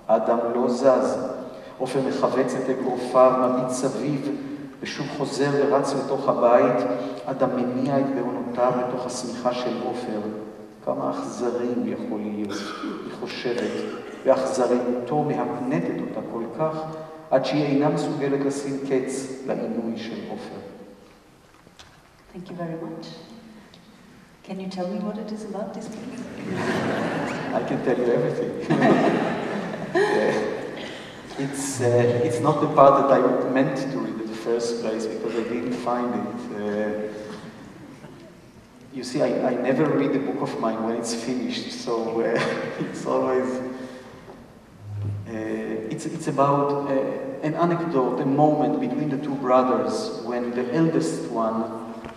אדם לא זז. עופר מחבץ את אגרופיו, מביט סביב, ושוב חוזר ורץ לתוך הבית. אדם מניע את בעונותיו לתוך השמיכה של עופר. כמה אכזרי הוא יכול להיות, היא חושבת, ואכזריותו מהפנטת אותה כל כך, עד שהיא אינה מסוגלת לשים קץ לעינוי של עופר. Thank you very much. Can you tell me what it is about, this book? I can tell you everything. It's not the part that I meant to read in the first place, because I didn't find it. You see, I never read a book of mine when it's finished, so it's always... It's about an anecdote, a moment between the two brothers when the eldest one,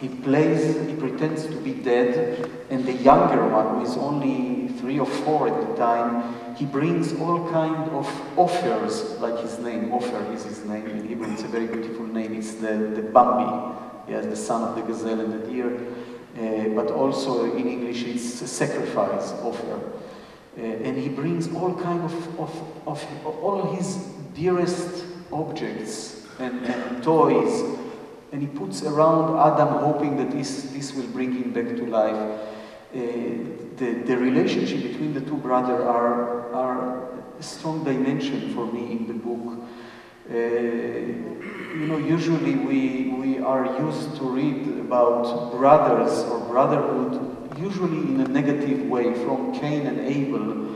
he pretends to be dead, and the younger one, who is only 3 or 4 at the time, he brings all kind of offers, like his name, Ofer is his name, in Hebrew it's a very beautiful name, it's the Bambi, yes, the son of the gazelle and the deer, but also in English it's a sacrifice, Ofer. And he brings all kind of all his dearest objects and toys, and he puts around Adam, hoping that this will bring him back to life. The relationship between the two brothers are a strong dimension for me in the book. You know, usually we are used to read about brothers or brotherhood, usually in a negative way, from Cain and Abel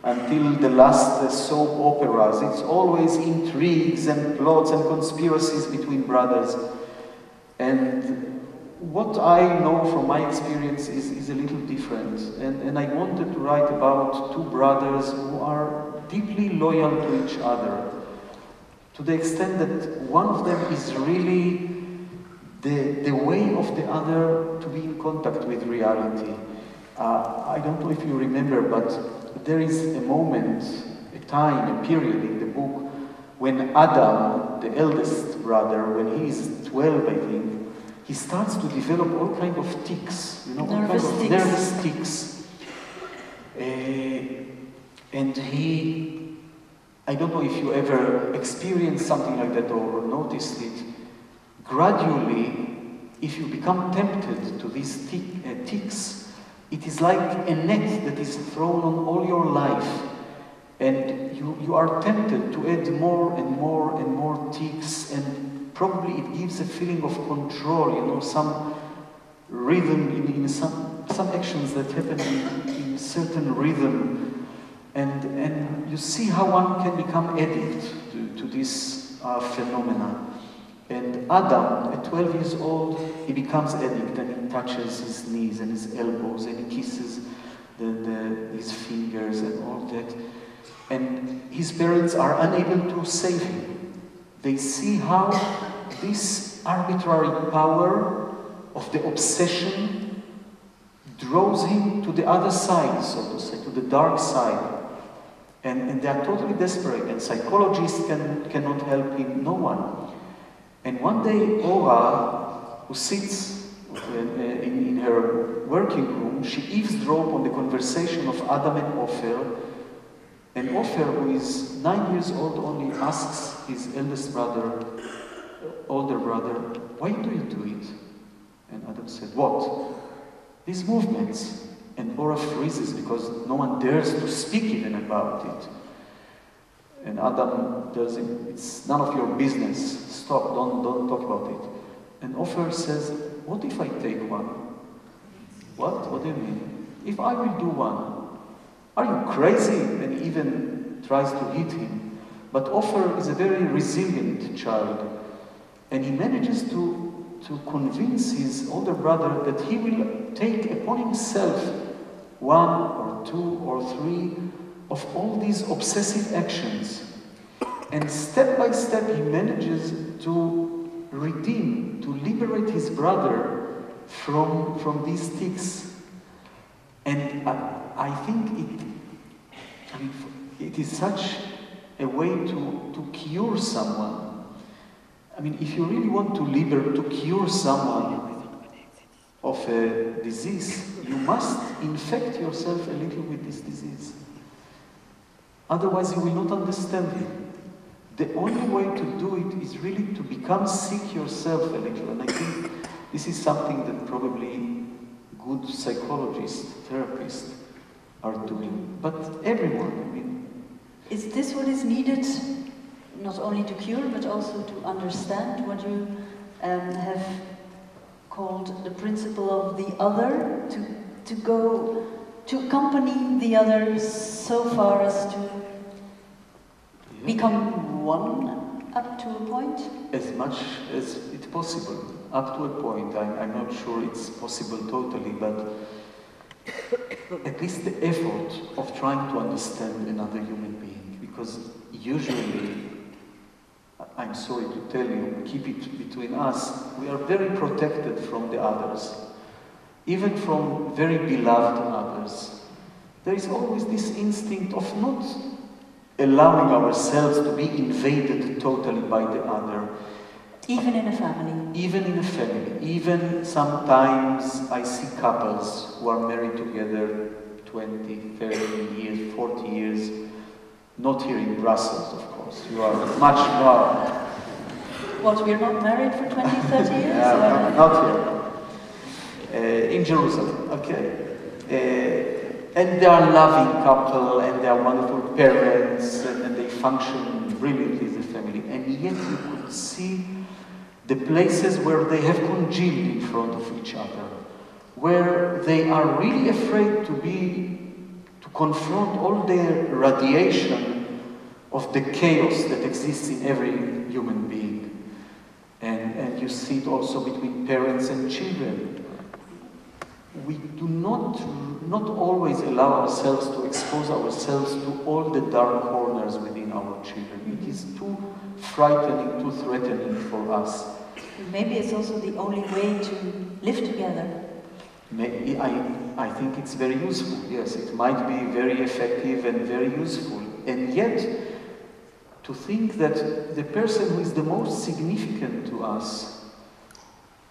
until the last soap operas. It's always intrigues and plots and conspiracies between brothers. And what I know from my experience is a little different. And I wanted to write about two brothers who are deeply loyal to each other, to the extent that one of them is really the way of the other to be in contact with reality. I don't know if you remember, but there is a moment, a time, a period in the book when Adam, the eldest brother, when he is 12, I think, he starts to develop all kind of tics, you know, all kind of nervous tics. And I don't know if you ever experienced something like that or noticed it. Gradually, if you become tempted to these tics, it is like a net that is thrown on all your life. And you are tempted to add more and more and more tics, and probably it gives a feeling of control, you know, some rhythm in some actions that happen in certain rhythm. And you see how one can become addict to this phenomena. And Adam, at 12 years old, he becomes addict, and he touches his knees and his elbows, and he kisses his fingers and all that. And his parents are unable to save him. They see how this arbitrary power of the obsession draws him to the other side, so to say, to the dark side. And they are totally desperate, and psychologists cannot help him, no one. And one day, Ora, who sits in her working room, she eavesdrops on the conversation of Adam and Ofer. And Ofer, who is 9 years old only, asks his older brother, "Why do you do it?" And Adam said, "What?" "These movements." And Ora freezes because no one dares to speak even about it. And Adam tells him, "It's none of your business. Stop, don't talk about it." And Ofer says, "What if I take one?" "What? What do you mean?" "If I will do one." "Are you crazy?" And he even tries to hit him. But Ofer is a very resilient child, and he manages to convince his older brother that he will take upon himself 1 or 2 or 3 of all these obsessive actions. And step by step he manages to liberate his brother from these tics. And I think it is such a way to cure someone. I mean, if you really want to cure someone of a disease, you must infect yourself a little with this disease. Otherwise, you will not understand him. The only way to do it is really to become sick yourself a little. And I think this is something that probably good psychologists, therapists are doing. But everyone, I mean... Is this what is needed, not only to cure, but also to understand what you have called the principle of the other, to accompany the other so far as to become one up to a point? As much as it's possible, up to a point. I'm not sure it's possible totally, but at least the effort of trying to understand another human being. Because usually, I'm sorry to tell you, keep it between us, we are very protected from the others, even from very beloved others. There is always this instinct of not allowing ourselves to be invaded totally by the other. Even in a family? Even in a family. Even sometimes I see couples who are married together 20, 30 years, 40 years, not here in Brussels, of course. You are much more. What, we're not married for 20, 30 years? Not here. In Jerusalem, okay. And they are loving couple, and they are wonderful parents, and they function brilliantly as a family. And yet you could see the places where they have congealed in front of each other, where they are really afraid to confront all the radiation of the chaos that exists in every human being. And you see it also between parents and children. We do not always allow ourselves to expose ourselves to all the dark corners within our children. It is too frightening, too threatening for us. Maybe it's also the only way to live together. I think it's very useful, yes. It might be very effective and very useful. And yet, to think that the person who is the most significant to us,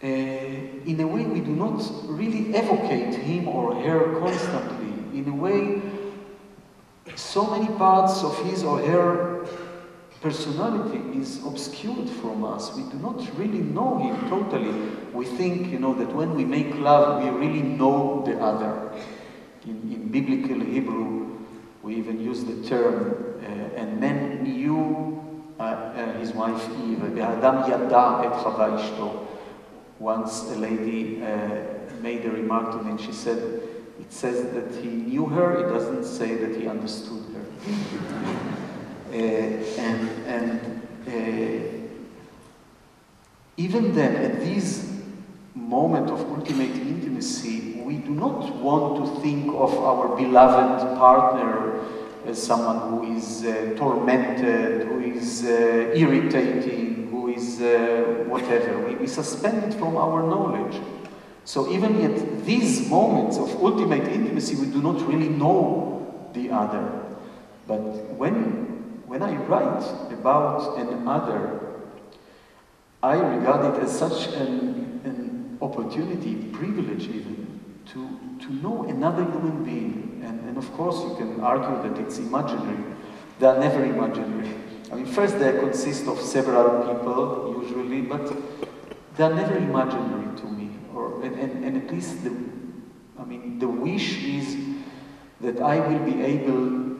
in a way we do not really evocate him or her constantly. In a way, so many parts of his or her personality is obscured from us. We do not really know him totally. We think, that when we make love, we really know the other. In biblical Hebrew, we even use the term, and man knew his wife Eve. Adam yada et Chava ishto. Once a lady made a remark to me, and she said, it says that he knew her, it doesn't say that he understood her. Even then, at this moment of ultimate intimacy, we do not want to think of our beloved partner as someone who is tormented, who is irritating, who is whatever. We suspend it from our knowledge. So even at these moments of ultimate intimacy, we do not really know the other. But when I write about an other, I regard it as such an opportunity, privilege even, to know another human being. And of course you can argue that it's imaginary. They are never imaginary. I mean, first they consist of several people, usually, but they are never imaginary to me. And at least the wish is that I will be able,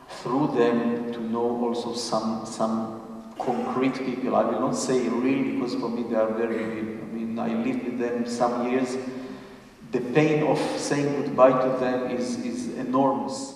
through them, to know also some concrete people. I will not say real, because for me they are very real. I mean, I lived with them some years. The pain of saying goodbye to them is enormous.